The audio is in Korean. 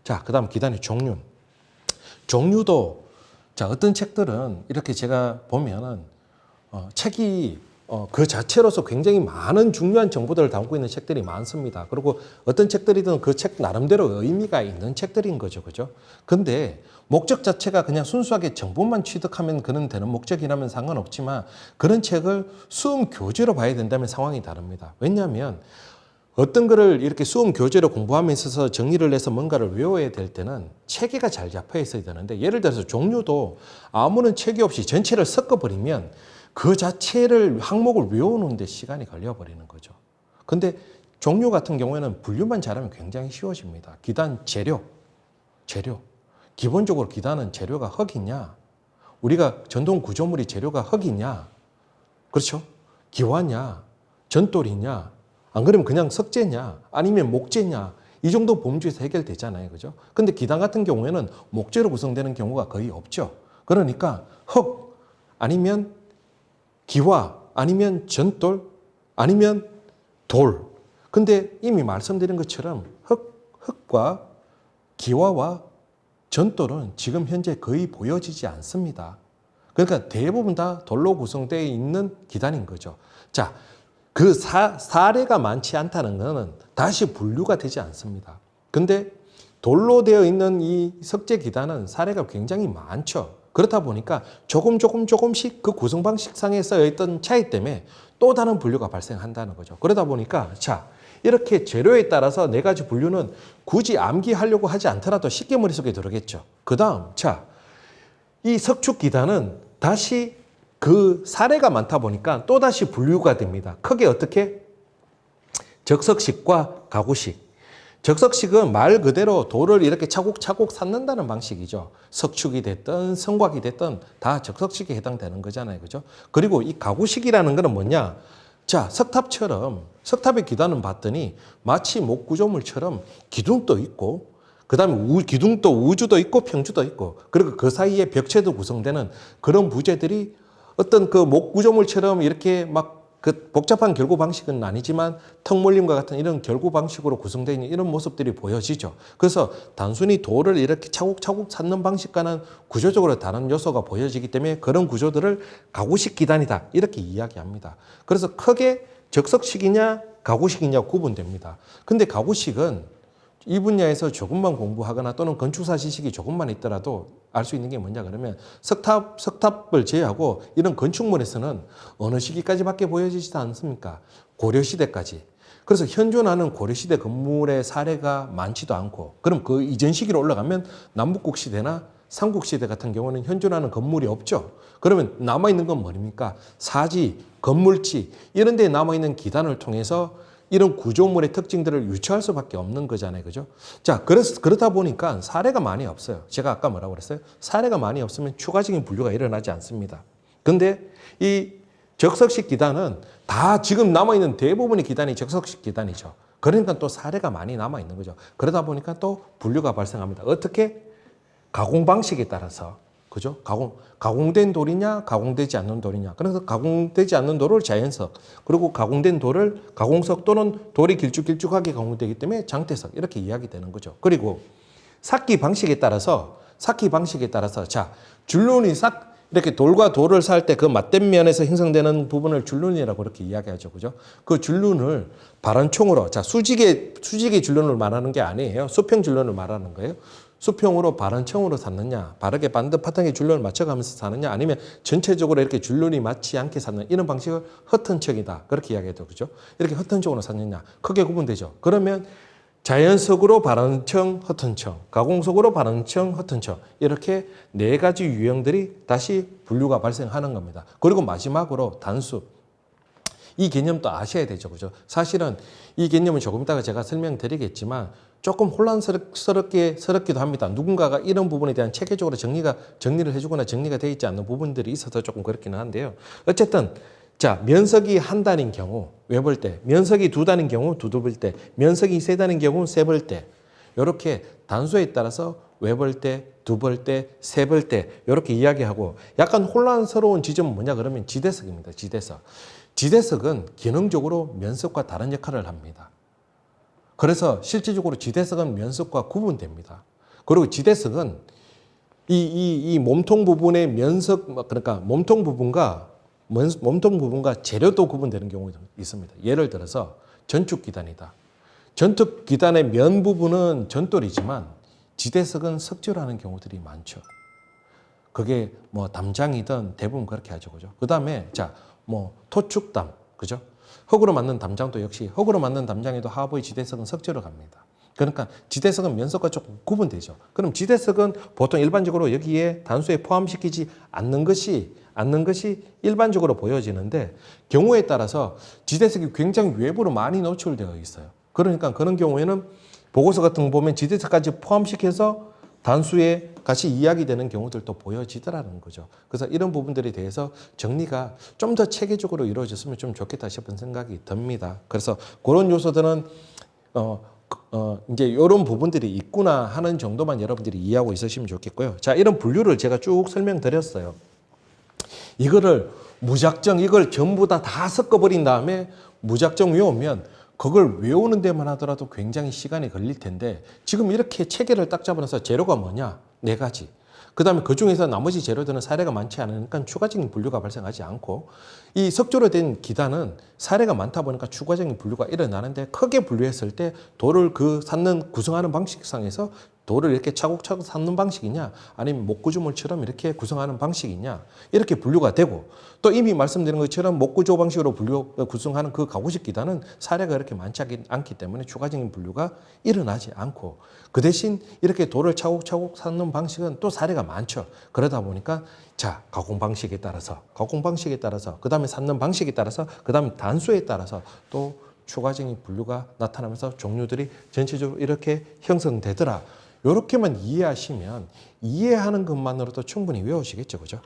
자, 그 다음 기단의 종류. 종류도, 자, 어떤 책들은 이렇게 제가 보면은, 책이 그 자체로서 굉장히 많은 중요한 정보들을 담고 있는 책들이 많습니다. 그리고 어떤 책들이든 그 책 나름대로 의미가 있는 책들인 거죠. 그죠? 근데 목적 자체가 그냥 순수하게 정보만 취득하면 그는 되는 목적이라면 상관없지만 그런 책을 수험 교재로 봐야 된다면 상황이 다릅니다. 왜냐하면 어떤 거를 이렇게 수험 교재로 공부함에 있어서 정리를 해서 뭔가를 외워야 될 때는 체계가 잘 잡혀 있어야 되는데 예를 들어서 종류도 아무런 체계 없이 전체를 섞어버리면 그 자체를 항목을 외우는데 시간이 걸려버리는 거죠. 근데 종류 같은 경우에는 분류만 잘하면 굉장히 쉬워집니다. 기단 재료. 기본적으로 기단은 재료가 흙이냐, 우리가 전동 구조물이 재료가 흙이냐, 그렇죠? 기와냐, 전돌이냐, 안 그러면 그냥 석재냐, 아니면 목재냐, 이 정도 범주에서 해결되잖아요. 그죠? 근데 기단 같은 경우에는 목재로 구성되는 경우가 거의 없죠. 그러니까 흙, 아니면 기와, 아니면 전돌, 아니면 돌. 근데 이미 말씀드린 것처럼 흙과 기와와 전돌은 지금 현재 거의 보여지지 않습니다. 그러니까 대부분 다 돌로 구성되어 있는 기단인 거죠. 자, 그 사례가 많지 않다는 것은 다시 분류가 되지 않습니다. 근데 돌로 되어 있는 이 석재 기단은 사례가 굉장히 많죠. 그렇다 보니까 조금씩 그 구성 방식상에 써 있던 차이 때문에 또 다른 분류가 발생한다는 거죠. 그러다 보니까 자, 이렇게 재료에 따라서 네 가지 분류는 굳이 암기하려고 하지 않더라도 쉽게 머릿속에 들어오겠죠. 그 다음, 자, 이 석축 기단은 다시 그 사례가 많다 보니까 또다시 분류가 됩니다. 크게 어떻게? 적석식과 가구식. 적석식은 말 그대로 돌을 이렇게 차곡차곡 쌓는다는 방식이죠. 석축이 됐든 성곽이 됐든 다 적석식에 해당되는 거잖아요. 그죠? 그리고 이 가구식이라는 거는 뭐냐? 자, 석탑의 기단은 봤더니 마치 목구조물처럼 기둥도 있고, 그 다음에 기둥도 우주도 있고 평주도 있고, 그리고 그 사이에 벽체도 구성되는 그런 부재들이 어떤 그 목구조물처럼 이렇게 막 그 복잡한 결구 방식은 아니지만 턱몰림과 같은 이런 결구 방식으로 구성되어 있는 이런 모습들이 보여지죠. 그래서 단순히 돌을 이렇게 차곡차곡 쌓는 방식과는 구조적으로 다른 요소가 보여지기 때문에 그런 구조들을 가구식 기단이다 이렇게 이야기합니다. 그래서 크게 적석식이냐 가구식이냐 구분됩니다. 근데 가구식은 이 분야에서 조금만 공부하거나 또는 건축사 지식이 조금만 있더라도 알 수 있는 게 뭐냐 그러면 석탑을 제외하고 이런 건축물에서는 어느 시기까지밖에 보여지지도 않습니까? 고려시대까지. 그래서 현존하는 고려시대 건물의 사례가 많지도 않고 그럼 그 이전 시기로 올라가면 남북국 시대나 삼국시대 같은 경우는 현존하는 건물이 없죠. 그러면 남아있는 건 뭡니까? 사지, 건물지 이런 데에 남아있는 기단을 통해서 이런 구조물의 특징들을 유추할 수밖에 없는 거잖아요. 그죠? 자, 그렇다 보니까 사례가 많이 없어요. 제가 아까 뭐라고 그랬어요? 사례가 많이 없으면 추가적인 분류가 일어나지 않습니다. 근데 이 적석식 기단은 다 지금 남아있는 대부분의 기단이 적석식 기단이죠. 그러니까 또 사례가 많이 남아있는 거죠. 그러다 보니까 또 분류가 발생합니다. 어떻게? 가공 방식에 따라서. 그죠? 가공된 돌이냐, 가공되지 않는 돌이냐. 그래서 가공되지 않는 돌을 자연석, 그리고 가공된 돌을 가공석 또는 돌이 길쭉길쭉하게 가공되기 때문에 장대석 이렇게 이야기되는 거죠. 그리고 삭기 방식에 따라서 자, 줄눈이 이렇게 돌과 돌을 쌓을 때 그 맞댄 면에서 형성되는 부분을 줄눈이라고 그렇게 이야기하죠. 그죠? 그 줄눈을 발원총으로, 자, 수직의 줄눈을 말하는 게 아니에요. 수평 줄눈을 말하는 거예요. 수평으로 발원청으로 샀느냐, 바르게 반듯 파탕에 줄눈을 맞춰가면서 사느냐, 아니면 전체적으로 이렇게 줄눈이 맞지 않게 샀느냐, 이런 방식을 허튼척이다. 그렇게 이야기해도 그죠? 이렇게 허튼적으로 샀느냐, 크게 구분되죠. 그러면 자연석으로 발원청, 허튼청, 가공석으로 발원청, 허튼청, 이렇게 네 가지 유형들이 다시 분류가 발생하는 겁니다. 그리고 마지막으로 단수. 이 개념도 아셔야 되죠. 그죠? 사실은 이 개념은 조금 이따가 제가 설명드리겠지만 조금 혼란스럽기도 합니다. 누군가가 이런 부분에 대한 체계적으로 정리를 해주거나 정리가 되어 있지 않는 부분들이 있어서 조금 그렇기는 한데요. 어쨌든, 자, 면석이 한 단인 경우, 외볼 때, 면석이 두 단인 경우, 두볼 때, 면석이 세 단인 경우, 세볼 때, 이렇게 단수에 따라서 외볼 때, 두볼 때, 세볼 때, 이렇게 이야기하고 약간 혼란스러운 지점은 뭐냐 그러면 지대석입니다. 지대석은 기능적으로 면석과 다른 역할을 합니다. 그래서 실질적으로 지대석은 면석과 구분됩니다. 그리고 지대석은 이 몸통 부분의 면석, 그러니까 몸통 부분과 재료도 구분되는 경우가 있습니다. 예를 들어서 전축기단이다. 전축기단의 면 부분은 전돌이지만 지대석은 석조라는 경우들이 많죠. 그게 뭐 담장이든 대부분 그렇게 하죠. 그죠? 그 다음에 토축담. 그죠? 흙으로 만든 담장도 역시 흙으로 만든 담장에도 하부의 지대석은 석조로 갑니다. 그러니까 지대석은 면석과 조금 구분되죠. 그럼 지대석은 보통 일반적으로 여기에 단수에 포함시키지 않는 것이 일반적으로 보여지는데 경우에 따라서 지대석이 굉장히 외부로 많이 노출되어 있어요. 그러니까 그런 경우에는 보고서 같은 거 보면 지대석까지 포함시켜서 단수에 같이 이야기되는 경우들도 보여지더라는 거죠. 그래서 이런 부분들에 대해서 정리가 좀 더 체계적으로 이루어졌으면 좀 좋겠다 싶은 생각이 듭니다. 그래서 그런 요소들은 이제 이런 부분들이 있구나 하는 정도만 여러분들이 이해하고 있으시면 좋겠고요. 자, 이런 분류를 제가 쭉 설명드렸어요. 이거를 무작정 이걸 전부 다 섞어버린 다음에 무작정 외우면 그걸 외우는 데만 하더라도 굉장히 시간이 걸릴 텐데 지금 이렇게 체계를 딱 잡아서 재료가 뭐냐? 4가지. 그 다음에 그 중에서 나머지 재료들은 사례가 많지 않으니까 추가적인 분류가 발생하지 않고 이 석조로 된 기단은 사례가 많다 보니까 추가적인 분류가 일어나는데 크게 분류했을 때 돌을 구성하는 방식상에서 돌을 이렇게 차곡차곡 쌓는 방식이냐 아니면 목구조물처럼 이렇게 구성하는 방식이냐 이렇게 분류가 되고 또 이미 말씀드린 것처럼 목구조 방식으로 구성하는 그 가구식 기단은 사례가 그렇게 많지 않기 때문에 추가적인 분류가 일어나지 않고 그 대신 이렇게 돌을 차곡차곡 쌓는 방식은 또 사례가 많죠. 그러다 보니까 가공 방식에 따라서 그 다음에 쌓는 방식에 따라서 그 다음에 단수에 따라서 또 추가적인 분류가 나타나면서 종류들이 전체적으로 이렇게 형성되더라. 이렇게만 이해하시면 이해하는 것만으로도 충분히 외우시겠죠. 그죠?